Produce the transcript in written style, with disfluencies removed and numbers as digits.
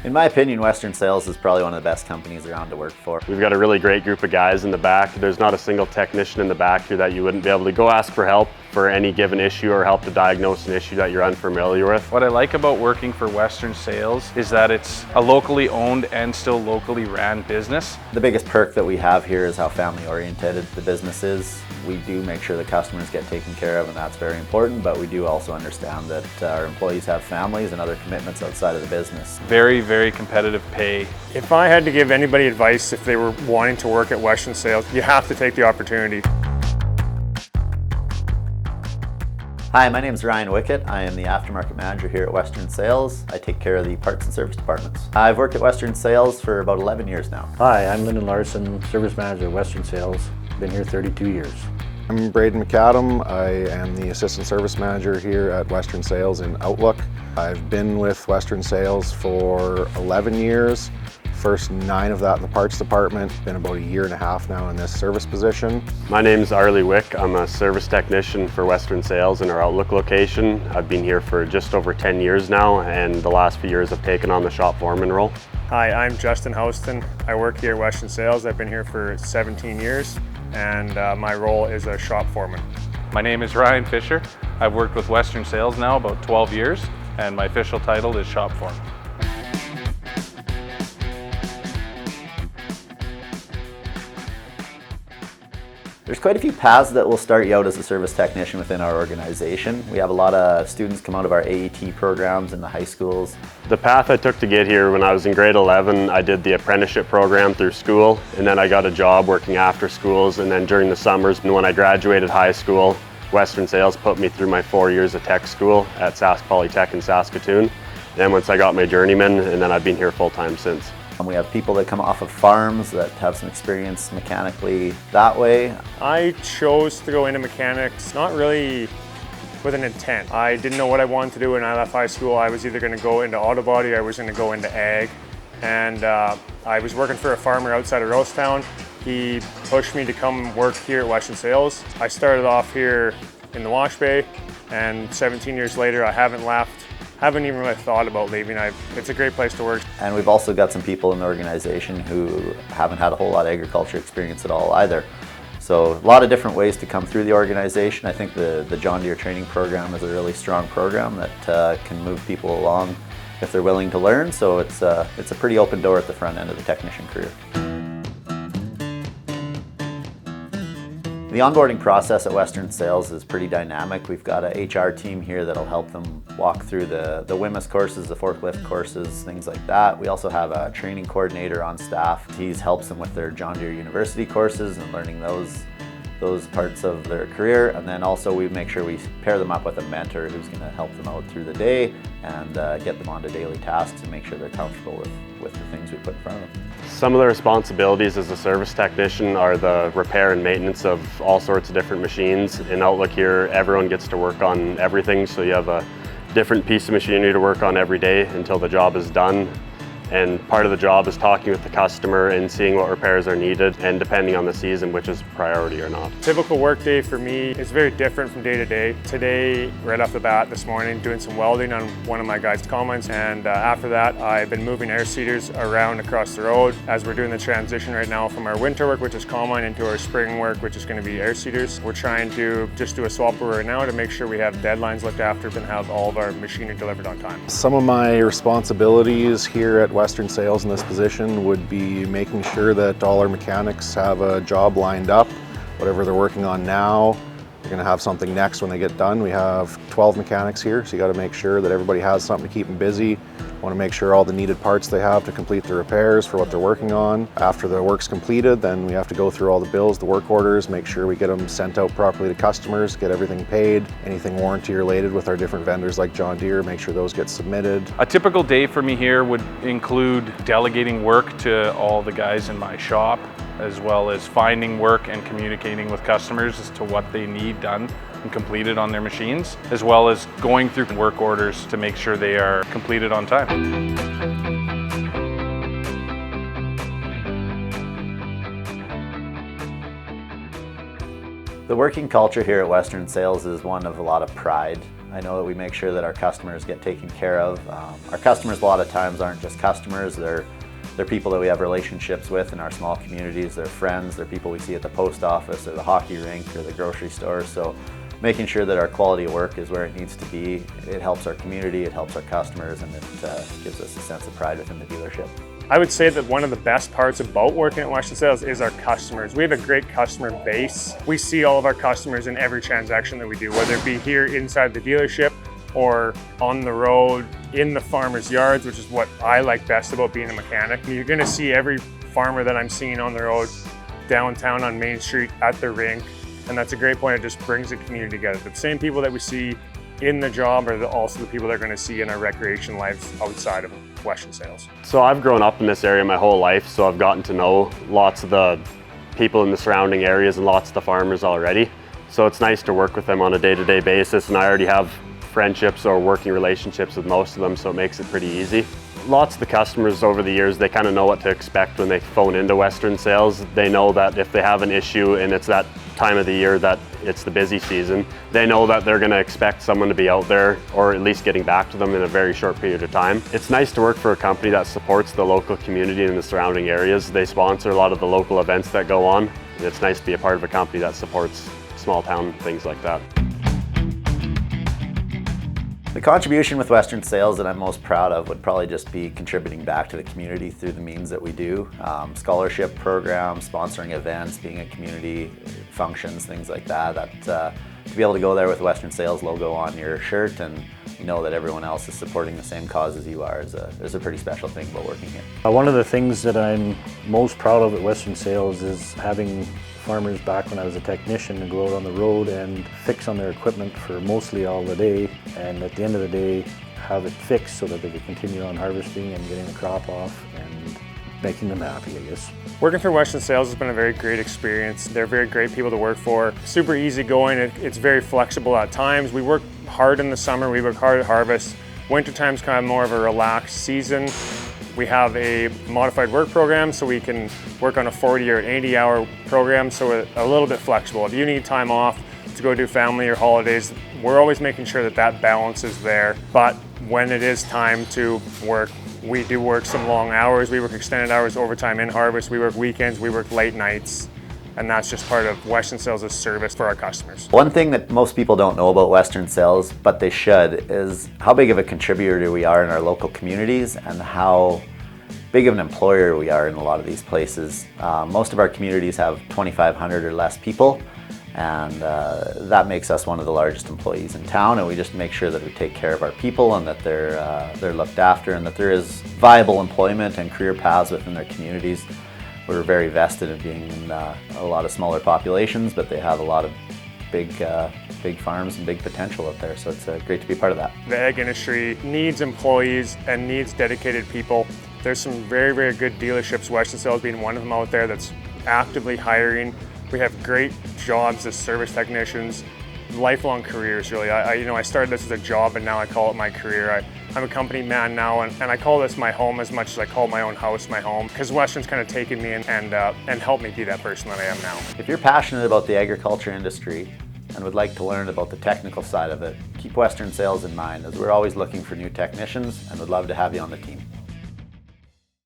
In my opinion, Western Sales is probably one of the best companies around to work for. We've got a really great group of guys in the back. There's not a single technician in the back here that you wouldn't be able to go ask for help for any given issue or help to diagnose an issue that you're unfamiliar with. What I like about working for Western Sales is that it's a locally owned and still locally ran business. The biggest perk that we have here is how family oriented the business is. We do make sure the customers get taken care of, and that's very important, but we do also understand that our employees have families and other commitments outside of the business. Very, very competitive pay. If I had to give anybody advice if they were wanting to work at Western Sales, you have to take the opportunity. Hi, my name is Ryan Wickett. I am the aftermarket manager here at Western Sales. I take care of the parts and service departments. I've worked at Western Sales for about 11 years now. Hi, I'm Lyndon Larson, service manager at Western Sales. Been here 32 years. I'm Braden McAdam. I am the assistant service manager here at Western Sales in Outlook. I've been with Western Sales for 11 years. First 9 of that in the parts department. Been about a year and a half now in this service position. My name's Arlie Wick. I'm a service technician for Western Sales in our Outlook location. I've been here for just over 10 years now, and the last few years I've taken on the shop foreman role. Hi, I'm Justin Houston. I work here at Western Sales. I've been here for 17 years, and my role is a shop foreman. My name is Ryan Fisher. I've worked with Western Sales now about 12 years, and my official title is shop foreman. There's quite a few paths that will start you out as a service technician within our organization. We have a lot of students come out of our AET programs in the high schools. The path I took to get here, when I was in grade 11, I did the apprenticeship program through school, and then I got a job working after schools, and then during the summers, and when I graduated high school, Western Sales put me through my 4 years of tech school at Sask Polytech in Saskatoon. Then once I got my journeyman, and then I've been here full time since. We have people that come off of farms that have some experience mechanically that way. I chose to go into mechanics, not really with an intent. I didn't know what I wanted to do when I left high school. I was either going to go into auto body or I was going to go into ag. And I was working for a farmer outside of Rosetown. He pushed me to come work here at Western Sales. I started off here in the wash bay, and 17 years later I haven't left. Haven't even really thought about leaving. It's a great place to work. And we've also got some people in the organization who haven't had a whole lot of agriculture experience at all either. So a lot of different ways to come through the organization. I think the John Deere training program is a really strong program that can move people along if they're willing to learn. So it's a pretty open door at the front end of the technician career. The onboarding process at Western Sales is pretty dynamic. We've got an HR team here that'll help them walk through the WHMIS courses, the forklift courses, things like that. We also have a training coordinator on staff. He helps them with their John Deere University courses and learning those parts of their career. And then also we make sure we pair them up with a mentor who's going to help them out through the day and get them onto daily tasks and make sure they're comfortable with the things we put in front of them. Some of the responsibilities as a service technician are the repair and maintenance of all sorts of different machines. In Outlook here, everyone gets to work on everything, so you have a different piece of machinery to work on every day until the job is done. And part of the job is talking with the customer and seeing what repairs are needed, and depending on the season, which is priority or not. Typical work day for me is very different from day to day. Today, right off the bat this morning, doing some welding on one of my guys' combines, and after that I've been moving air seeders around across the road as we're doing the transition right now from our winter work, which is combine, into our spring work, which is going to be air seeders. We're trying to just do a swap over right now to make sure we have deadlines looked after and have all of our machinery delivered on time. Some of my responsibilities here at Western Sales in this position would be making sure that all our mechanics have a job lined up. Whatever they're working on now, they're going to have something next when they get done. We have 12 mechanics here, so you got to make sure that everybody has something to keep them busy. Want to make sure all the needed parts they have to complete the repairs for what they're working on. After the work's completed, then we have to go through all the bills, the work orders, make sure we get them sent out properly to customers, get everything paid, anything warranty related with our different vendors like John Deere, make sure those get submitted. A typical day for me here would include delegating work to all the guys in my shop, as well as finding work and communicating with customers as to what they need done and completed on their machines, as well as going through work orders to make sure they are completed on time. The working culture here at Western Sales is one of a lot of pride. I know that we make sure that our customers get taken care of. Our customers a lot of times aren't just customers, they're people that we have relationships with in our small communities, they're friends, they're people we see at the post office or the hockey rink or the grocery store. So making sure that our quality of work is where it needs to be, it helps our community, it helps our customers, and it gives us a sense of pride within the dealership. I would say that one of the best parts about working at Western Sales is our customers. We have a great customer base. We see all of our customers in every transaction that we do, whether it be here inside the dealership or on the road, in the farmers' yards, which is what I like best about being a mechanic. You're gonna see every farmer that I'm seeing on the road, downtown on Main Street, at the rink, and that's a great point. It just brings the community together. The same people that we see in the job are also the people they're going to see in our recreation lives outside of Western Sales. So I've grown up in this area my whole life, so I've gotten to know lots of the people in the surrounding areas and lots of the farmers already. So it's nice to work with them on a day-to-day basis, and I already have friendships or working relationships with most of them, so it makes it pretty easy. Lots of the customers over the years, they kind of know what to expect when they phone into Western Sales. They know that if they have an issue and it's that time of the year that it's the busy season, they know that they're going to expect someone to be out there or at least getting back to them in a very short period of time. It's nice to work for a company that supports the local community and the surrounding areas. They sponsor a lot of the local events that go on, and it's nice to be a part of a company that supports small town things like that. The contribution with Western Sales that I'm most proud of would probably just be contributing back to the community through the means that we do. Scholarship programs, sponsoring events, being at community functions, things like that. To be able to go there with Western Sales logo on your shirt and know that everyone else is supporting the same cause as you are is a pretty special thing about working here. One of the things that I'm most proud of at Western Sales is having farmers back when I was a technician to go out on the road and fix on their equipment for mostly all the day, and at the end of the day have it fixed so that they could continue on harvesting and getting the crop off and making them happy, I guess. Working for Western Sales has been a very great experience. They're very great people to work for. Super easygoing, it's very flexible at times. We work hard in the summer, we work hard at harvest. Wintertime's kind of more of a relaxed season. We have a modified work program, so we can work on a 40 or an 80-hour program, so we're a little bit flexible. If you need time off to go do family or holidays, we're always making sure that that balance is there. But when it is time to work, we do work some long hours. We work extended hours, overtime in harvest. We work weekends, we work late nights, and that's just part of Western Sales' service for our customers. One thing that most people don't know about Western Sales, but they should, is how big of a contributor we are in our local communities and how big of an employer we are in a lot of these places. Most of our communities have 2,500 or less people, and that makes us one of the largest employees in town, and we just make sure that we take care of our people and that they're looked after and that there is viable employment and career paths within their communities. We're very vested in being in a lot of smaller populations, but they have a lot of big farms and big potential out there, so it's great to be part of that. The ag industry needs employees and needs dedicated people. There's some very, very good dealerships, Western Sales being one of them out there, that's actively hiring. We have great jobs as service technicians, lifelong careers really. I started this as a job and now I call it my career. I'm a company man now, and I call this my home as much as I call my own house my home, because Western's kind of taken me in and helped me be that person that I am now. If you're passionate about the agriculture industry and would like to learn about the technical side of it, keep Western Sales in mind, as we're always looking for new technicians and would love to have you on the team.